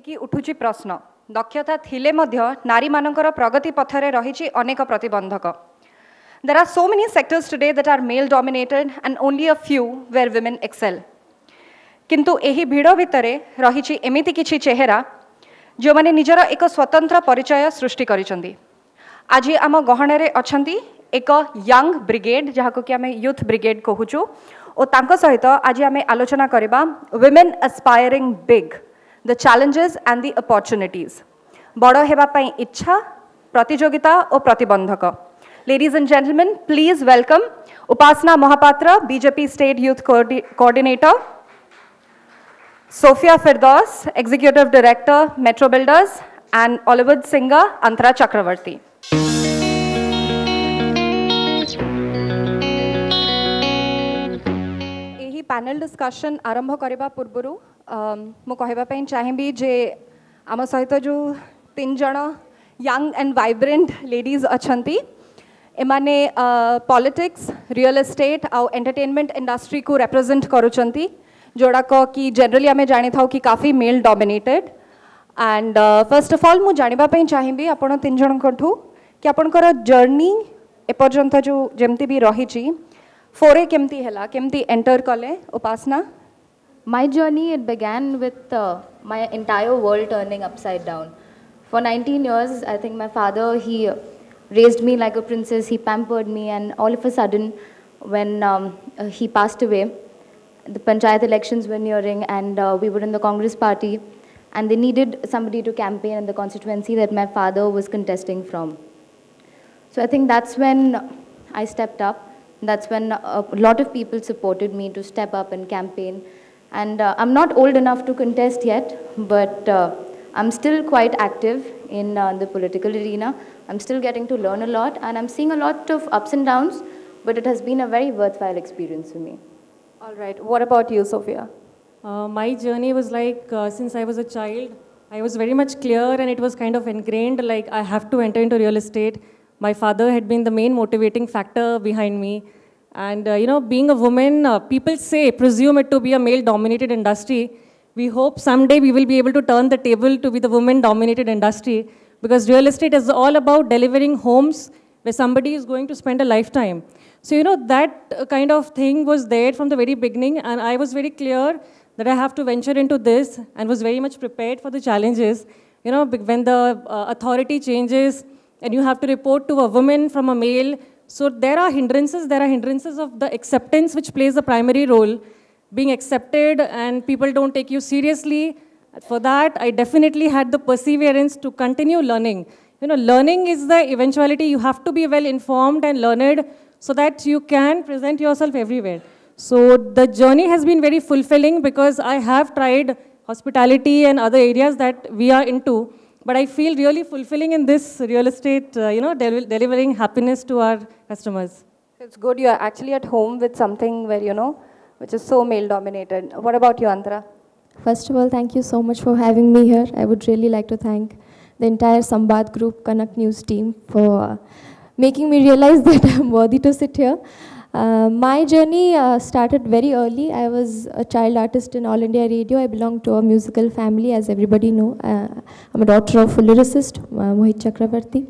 कि उठुची प्रश्न दक्षता थिले मध्य नारी मानकर प्रगति पथरे रहिछि अनेक प्रतिबंधक. There are so many sectors today that are male dominated and only a few where women excel. किंतु एही भिड़ भितरे रहिछि एमिति किछि चेहरा जो माने निजर एक स्वतंत्र परिचय सृष्टि करिसंदी. आज आम गहणरे अछंती एक यंग ब्रिगेड जहाको कि आमे यूथ ब्रिगेड कहूछु और तांको सहित आज आमे आलोचना करबा women aspiring big, the challenges and the opportunities. बड़ हेबा पई इच्छा, प्रतियोगिता और प्रतिबंधक. Ladies and gentlemen, please welcome Upasana Mohapatra, BJP State Youth Coordinator, Sophia Firdaus, Executive Director, Metro Builders, and Ollywood singer Antara Chakravarti. यही पैनल डिस्कशन आरंभ करबा पूर्वरु मु कहबा पई चाहिबी जे आम सहित जो 3 जण यंग एंड वाइब्रेंट लेडीज अछंती एमाने पॉलिटिक्स, रियल एस्टेट आउ एंटरटेनमेंट इंडस्ट्री को रिप्रेजेंट करूचंती जोड़ाक कि जनरली आम जानी था कि काफ़ी male dominated. And first of all मु जानिबा पई चाहिबी आपण 3 जण कठू कि आपणकर जर्नी एपर्यंत जो जेमती भी रही फोरे केमती हैला, केमती एंटर कले उपासना? My journey, it began with my entire world turning upside down. For 19 years, I think my father, he raised me like a princess, he pampered me, and all of a sudden, when he passed away, the Panchayat elections were nearing, and we were in the Congress party, and they needed somebody to campaign in the constituency that my father was contesting from. So I think that's when I stepped up. That's when a lot of people supported me to step up and campaign. And I'm not old enough to contest yet, but I'm still quite active in the political arena. I'm still getting to learn a lot, and I'm seeing a lot of ups and downs, but it has been a very worthwhile experience for me. All right. What about you, Sophia? My journey was like, since I was a child, I was very much clear, and it was kind of ingrained, like I have to enter into real estate. My father had been the main motivating factor behind me. And being a woman, people presume it to be a male-dominated industry. We hope someday we will be able to turn the table to be the women-dominated industry, because real estate is all about delivering homes where somebody is going to spend a lifetime. So, that kind of thing was there from the very beginning, and I was very clear that I have to venture into this, and was very much prepared for the challenges. When the authority changes, and you have to report to a woman from a male, so there are hindrances of the acceptance, which plays a primary role, being accepted, and people don't take you seriously. For that, I definitely had the perseverance to continue learning. Learning is the eventuality. You have to be well informed and learned so that you can present yourself everywhere. So the journey has been very fulfilling, because I have tried hospitality and other areas that we are into. But I feel really fulfilling in this real estate, delivering happiness to our customers. It's good you are actually at home with something where, which is so male-dominated. What about you, Antara? First of all, thank you so much for having me here. I would really like to thank the entire Sambad group, Kanak News team, for making me realize that I'm worthy to sit here. My journey started very early. I was a child artist in All India Radio. I belong to a musical family, as everybody know. I'm a daughter of a lyricist, Mohit Chakravarti.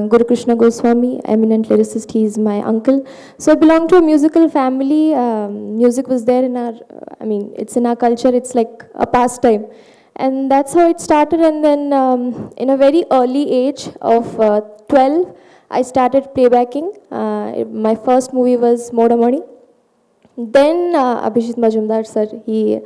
Guru Krishna Goswami, eminent lyricist, he is my uncle. So I belong to a musical family. Music was there in our, it's in our culture. It's like a pastime. And that's how it started. And then in a very early age of 12, I started playbacking. My first movie was Modamani. Then Abhishek Majumdar sir, he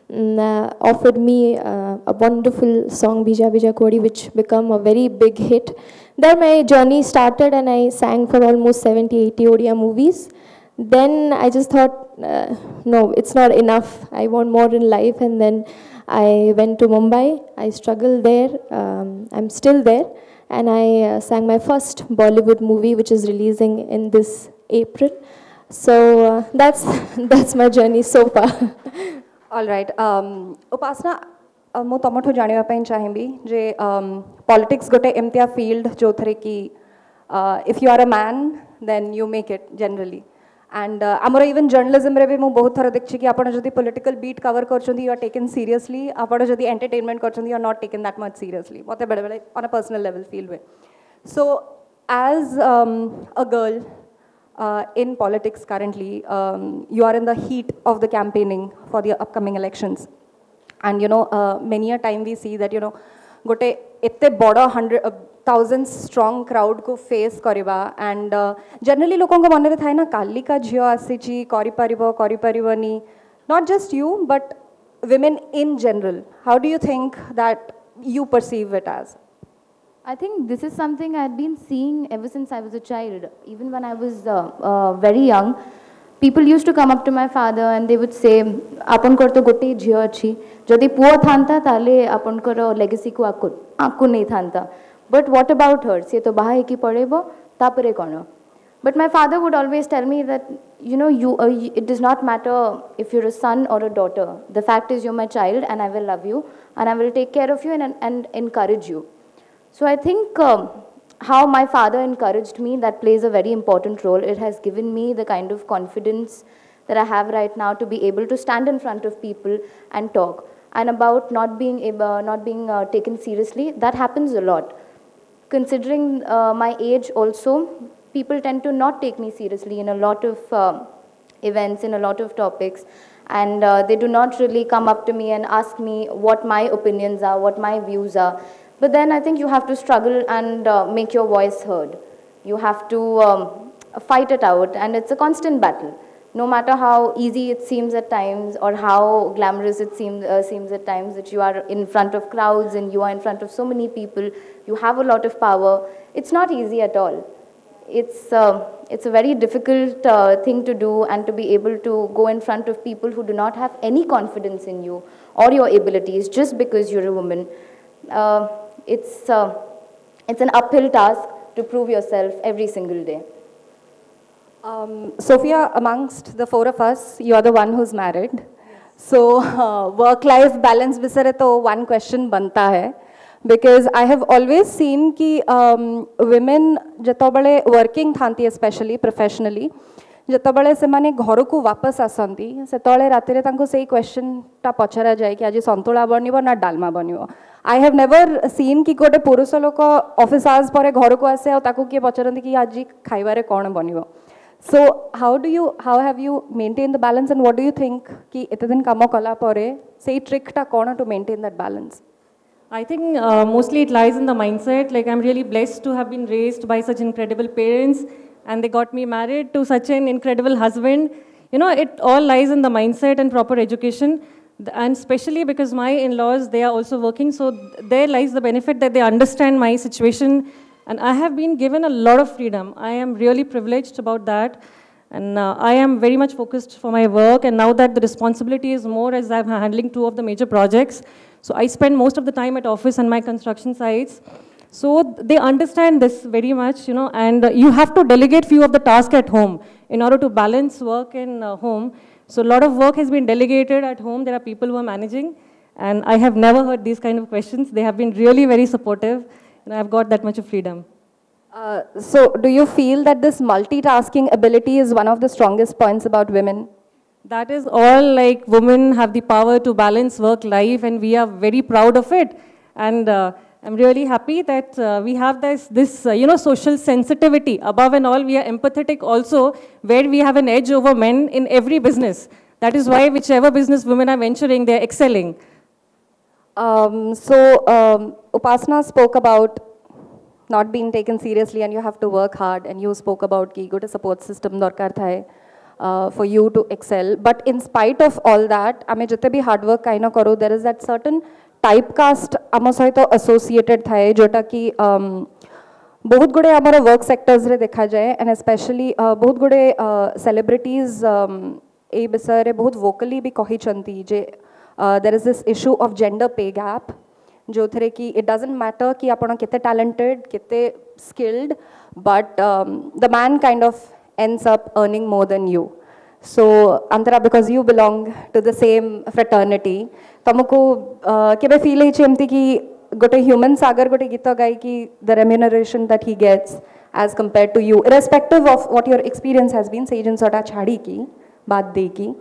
offered me a wonderful song, Bija Bija Kodi, which became a very big hit. There my journey started, and I sang for almost 70-80 Odia movies. Then I just thought, no, it's not enough. I want more in life. And then I went to Mumbai. I struggled there. I'm still there. And I sang my first Bollywood movie, which is releasing in this April. So that's my journey so far. All right. Upasana, ମୁଁ ତମଠୁ ଜାଣିବା ପାଇଁ ଚାହିଁବି ଯେ politics ଗୋଟେ ଏମିତିଆ field ଯେଉଁଥିରେ କି if you are a man then you make it generally, and amara even journalism re bhi mu bahut thara dekhi ki apana jodi political beat cover karchandi you are taken seriously, apana jodi entertainment karchandi you are not taken that much seriously, mote bele bele on a personal level feel way. So as a girl in politics currently, you are in the heat of the campaigning for the upcoming elections, and you know many a time we see that you know gote ette bada 100,000 strong crowd को face करिबा, and generally लोगों को मन रे थाए ना काली का झियो आसी ची करि परिबनी, not just you but women in general. How do you think that you perceive it as? I think this is something I've been seeing ever since I was a child. Even when I was very young, people used to come up to my father and they would say, "Apan kor to gote jhiyo achi. Jodi puo thanta, tale apan kor legacy ko akku nahi thanta. But what about her? Se to baha eki padebo, tapare kono." But my father would always tell me that, you know, it does not matter if you're a son or a daughter. The fact is you're my child and I will love you and I will take care of you and encourage you. So I think how my father encouraged me, that plays a very important role. It has given me the kind of confidence that I have right now to be able to stand in front of people and talk. And about not being taken seriously, that happens a lot. Considering my age also, people tend to not take me seriously in a lot of events, in a lot of topics. And they do not really come up to me and ask me what my opinions are, what my views are. But then I think you have to struggle and make your voice heard. You have to fight it out, and it's a constant battle. No matter how easy it seems at times or how glamorous it seems at times, that you are in front of crowds and you are in front of so many people, you have a lot of power. It's not easy at all. It's a very difficult thing to do, and to be able to go in front of people who do not have any confidence in you or your abilities just because you're a woman. It's an uphill task to prove yourself every single day. Sophia, amongst the four of us, you are the one who's married. Yes. So work-life balance visare to one question banta hai, because I have always seen ki women jetobale working thanti, especially professionally, jetobale semane gharu ku wapas asanti, setole ratire tanko sei question ta pachara jaye ki aji santula banibo na dalma banibo. I have never seen ki gote purusa loko office hours pore gharu ku ase au taku kiye pacharanti ki aji khaibare kon banibo. So how have you maintained the balance, and what do you think ki ete din kamo kala pore sei trick ta kona to maintain that balance? I think mostly it lies in the mindset. Like, I'm really blessed to have been raised by such incredible parents, and they got me married to such an incredible husband. You know, it all lies in the mindset and proper education. And especially because my in-laws, they are also working, so there lies the benefit that they understand my situation. And I have been given a lot of freedom. I am really privileged about that. And I am very much focused for my work. And now that the responsibility is more, as I'm handling 2 of the major projects, so I spend most of the time at office and my construction sites. So they understand this very much, you know, and you have to delegate few of the tasks at home in order to balance work and home. So a lot of work has been delegated at home. There are people who are managing, and I have never heard these kind of questions. They have been really very supportive, and I've got that much of freedom. So do you feel that this multitasking ability is one of the strongest points about women? That is all, like, women have the power to balance work life, and we are very proud of it. And I'm really happy that we have this you know, social sensitivity. Above and all, we are empathetic also, where we have an edge over men in every business. That is why whichever business women are venturing, they're excelling. Upasana spoke about not being taken seriously and you have to work hard, and you spoke about ki good support system dorkar thai for you to excel. But in spite of all that, ame jete bhi hard work kaino karu, there is that certain typecast amo saito associated thai jota ki बहुत गुड़े हमारे work sectors रे देखा जाए, and specially बहुत गुड़े celebrities ए बिसरे बहुत वोकली भी कही चंती जे there is this issue of gender pay gap, जो थे कि इट डजंट मैटर कि आपण कितने टैलेंटेड कितने skilled, but the man kind of ends up earning more than you. So Antara, because you belong to the same fraternity, तमको केबे feel है चेमती कि गोटे ह्यूमन सागर गोटे गीत गाई कि the remuneration that he gets as compared to you, irrespective of what your experience has been, say jinsota chhadi ki, baat de ki?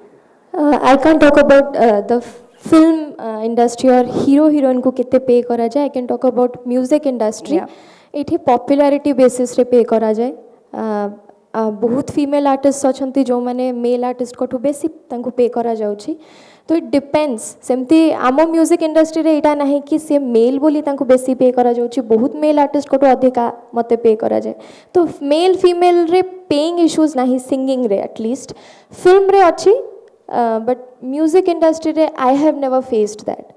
I can't talk about the film industry or hero heroine को कितने पे करा जाए. I can talk about music industry. इठी popularity basis रे पे करा जाए. बहुत female artists अछंती जो माने male artist को ठु बेसी तंको पे करा जाउची. तो it depends. सेमती आमो music industry रे इटा नहीं कि से male बोली तंको बेसी पे करा जाउची. बहुत male artist को ठु अधिका मते पे करा जाए. तो male female रे paying issues नहीं singing रे at least. Film रे अच्छी. But music industry, I have never faced that.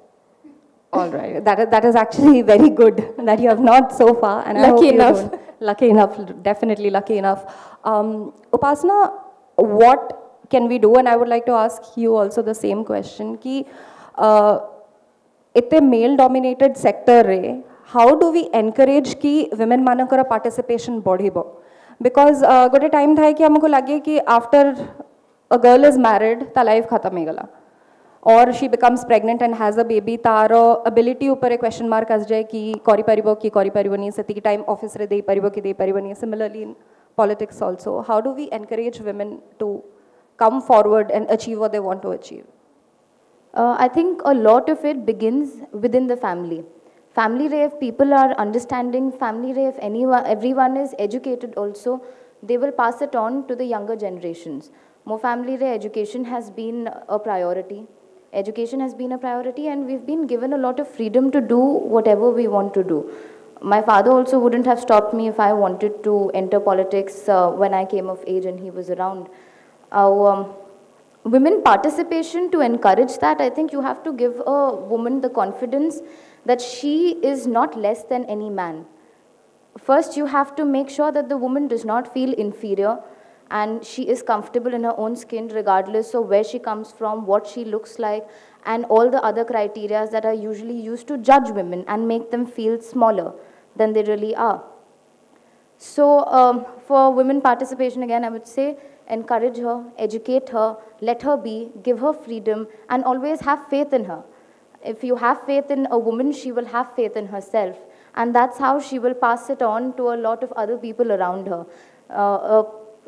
All right, that is actually very good that you have not so far, and lucky enough. Lucky enough, definitely lucky enough. Upasana, what can we do? And I would like to ask you also the same question. Ki, इतने male-dominated sector रे, how do we encourage कि women मानकर participation बढ़िबो? Because गोटे time था कि हमको लगे कि after a girl is married, ta life khatam ho gala, or she becomes pregnant and has a baby, taro ability upar a question mark as jaye ki kori paribo ni seti time office re dei paribo ki dei paribo ni. Similarly in politics also, how do we encourage women to come forward and achieve what they want to achieve? I think a lot of it begins within the family. Family ray, if people are understanding, family ray, if everyone is educated also, they will pass it on to the younger generations. More family ray, education has been a priority. Education has been a priority, and we've been given a lot of freedom to do whatever we want to do. My father also wouldn't have stopped me if I wanted to enter politics when I came of age and he was around. Women participation, to encourage that, I think you have to give a woman the confidence that she is not less than any man. First, you have to make sure that the woman does not feel inferior, and she is comfortable in her own skin regardless of where she comes from, what she looks like, and all the other criteria that are usually used to judge women and make them feel smaller than they really are. So for women participation, again, I would say encourage her, educate her, let her be, give her freedom, and always have faith in her. If you have faith in a woman, she will have faith in herself, and that's how she will pass it on to a lot of other people around her.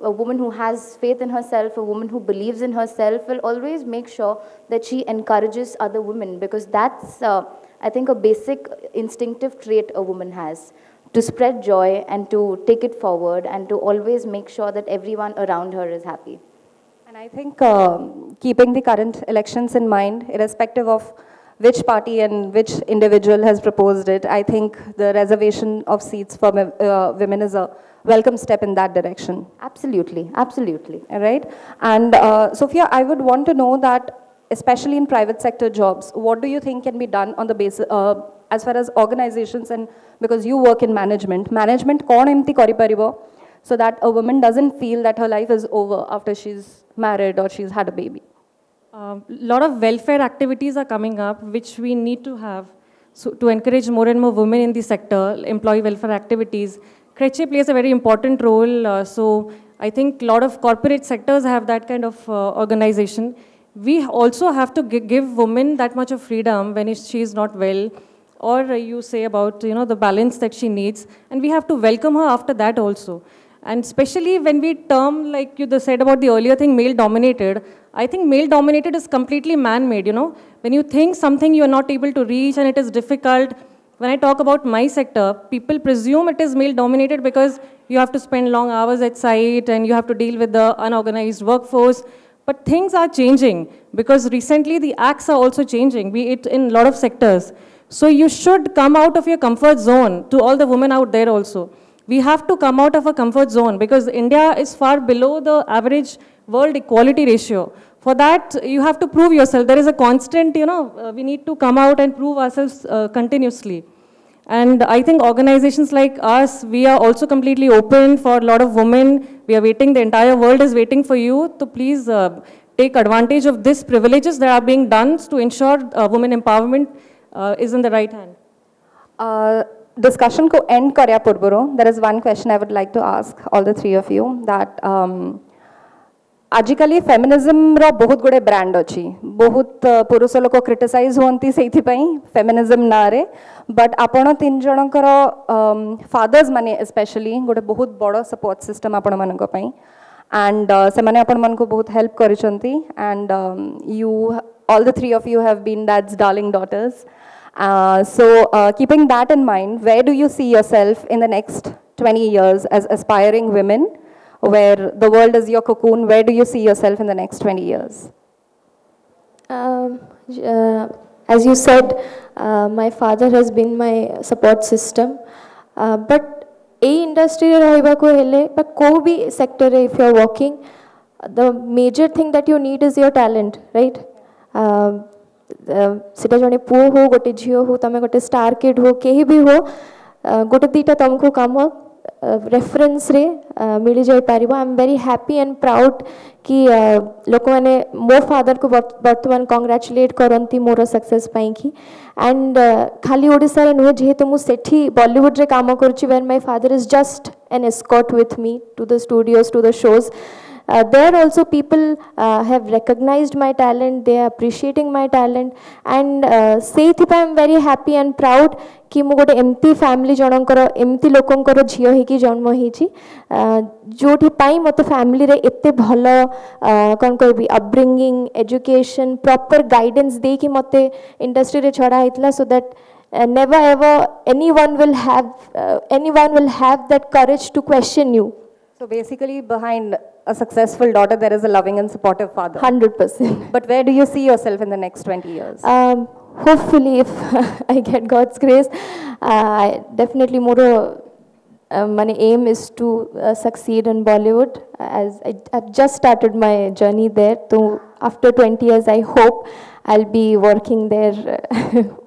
A woman who has faith in herself, a woman who believes in herself, will always make sure that she encourages other women, because that's, I think, a basic instinctive trait a woman has, to spread joy and to take it forward and to always make sure that everyone around her is happy. And I think keeping the current elections in mind, irrespective of which party and which individual has proposed it, I think the reservation of seats for women is a welcome step in that direction. Absolutely, absolutely. Right? And Sophia, I would want to know that, especially in private sector jobs, what do you think can be done on the basis, as far as organizations, and because you work in management, kon emti kori paribo, so that a woman doesn't feel that her life is over after she's married or she's had a baby? Lot of welfare activities are coming up, which we need to have, so to encourage more and more women in the sector, employee welfare activities. Creche plays a very important role, so I think a lot of corporate sectors have that kind of organization. We also have to give women that much of freedom when she is not well, or you say about the balance that she needs, and we have to welcome her after that also. And especially when we term, like you said about the earlier thing, male-dominated, I think male-dominated is completely man-made, When you think something you are not able to reach and it is difficult, when I talk about my sector, people presume it is male-dominated because you have to spend long hours at site and you have to deal with the unorganized workforce. But things are changing, because recently the acts are also changing, be it in a lot of sectors. So you should come out of your comfort zone, to all the women out there also. We have to come out of a comfort zone, because India is far below the average world equality ratio. For that, you have to prove yourself. There is a constant, we need to come out and prove ourselves continuously. And I think organizations like us, we are also completely open for a lot of women. We are waiting, the entire world is waiting for you to please take advantage of these privileges that are being done to ensure women empowerment is in the right hand. Discussion ko end karya purburo, there is one question I would like to ask all the three of you, that आजिकली feminism रो बहुत गुड़े brand अच्छी बहुत पुरुष लोक criticise होती से फेमिनिज्म ना रे बट आपण तीन जनकर फादर्स माने स्पेशली गोटे बहुत बड़ सपोर्ट सिस्टम आपण मानक पई एंड से माने आपण मन को बहुत हेल्प करिसंती and you all the three of you have been dad's darling daughters. So keeping that in mind, where do you see yourself in the next 20 years as aspiring women, where the world is your cocoon? Where do you see yourself in the next 20 years? As you said, my father has been my support system. But a industry rahiba ko hele, but ko bhi sector if you are working, the major thing that you need is your talent, right? सेटा जने पुओ हो गोटे झियो हो तमे गोटे star kid हो केही भी हो गोटे दीटा तुमको काम रेफरेंस रे मिली जाई पारिबो I am very happy and proud कि लोक माने मो फादर को वर्तमान कांग्रेचुलेट करंती मोर सक्सेस पई की एंड खाली ओडिसा रे नुहे जेहेतु मु सेठी बॉलीवुड रे काम करछि when my father is just an escort with me to the studios to the shows. There also people have recognized my talent, they are appreciating my talent and I am very happy and proud कि मु गोटे एमती family जनकर एमती लोकंकर झियो ही की जन्म होईची जोठी पाई मते family रे एते भलो कोन कहबी अपब्रिंगिंग एजुकेशन प्रॉपर गाइडेंस दे कि मते इंडस्ट्री रे छड़ा हितला so that never ever anyone will have that courage to question you. So basically behind a successful daughter there is a loving and supportive father. 100%. But where do you see yourself in the next 20 years? Hopefully if I get God's grace, definitely more my aim is to succeed in Bollywood as I've just started my journey there. So after 20 years I hope I'll be working there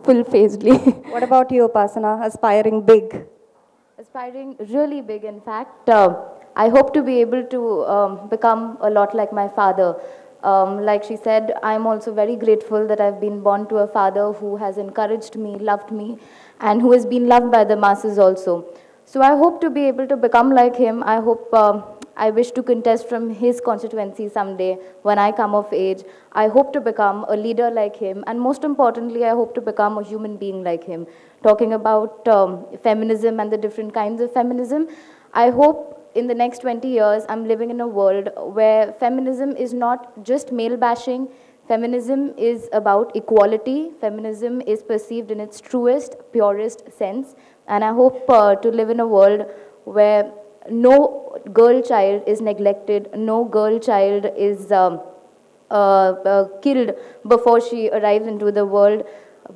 full-fledgedly. What about you, Upasana? Aspiring big? Aspiring really big, in fact. I hope to be able to become a lot like my father. Like she said, I'm also very grateful that I've been born to a father who has encouraged me, loved me, and who has been loved by the masses also. So I hope to be able to become like him. I hope I wish to contest from his constituency someday when I come of age. I hope to become a leader like him, and most importantly, I hope to become a human being like him. Talking about feminism and the different kinds of feminism, I hope in the next 20 years, I'm living in a world where feminism is not just male bashing. Feminism is about equality. Feminism is perceived in its truest, purest sense. And I hope to live in a world where no girl child is neglected, no girl child is killed before she arrives into the world.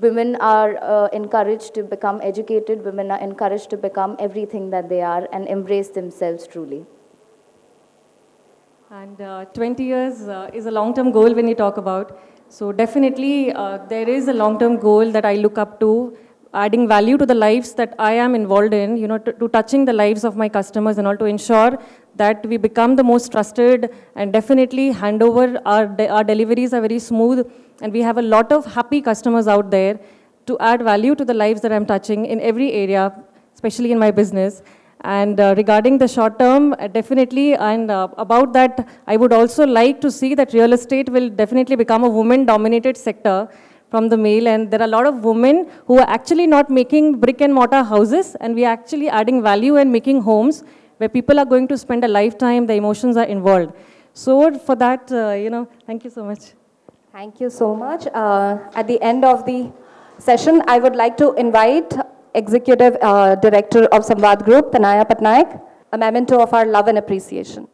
Women are encouraged to become educated, women are encouraged to become everything that they are and embrace themselves truly. And 20 years is a long-term goal when you talk about. So definitely there is a long-term goal that I look up to, adding value to the lives that I am involved in, you know, to touching the lives of my customers and all, to ensure that we become the most trusted and definitely hand over our deliveries are very smooth. And we have a lot of happy customers out there to add value to the lives that I'm touching in every area, especially in my business. And regarding the short term, definitely, and about that, I would also like to see that real estate will definitely become a women-dominated sector from the male. And there are a lot of women who are actually not making brick and mortar houses, and we are actually adding value and making homes where people are going to spend a lifetime, the emotions are involved. So for that, you know, thank you so much. Thank you so much. At the end of the session, I would like to invite Executive Director of Samvad Group, Ananya-2019, a memento of our love and appreciation.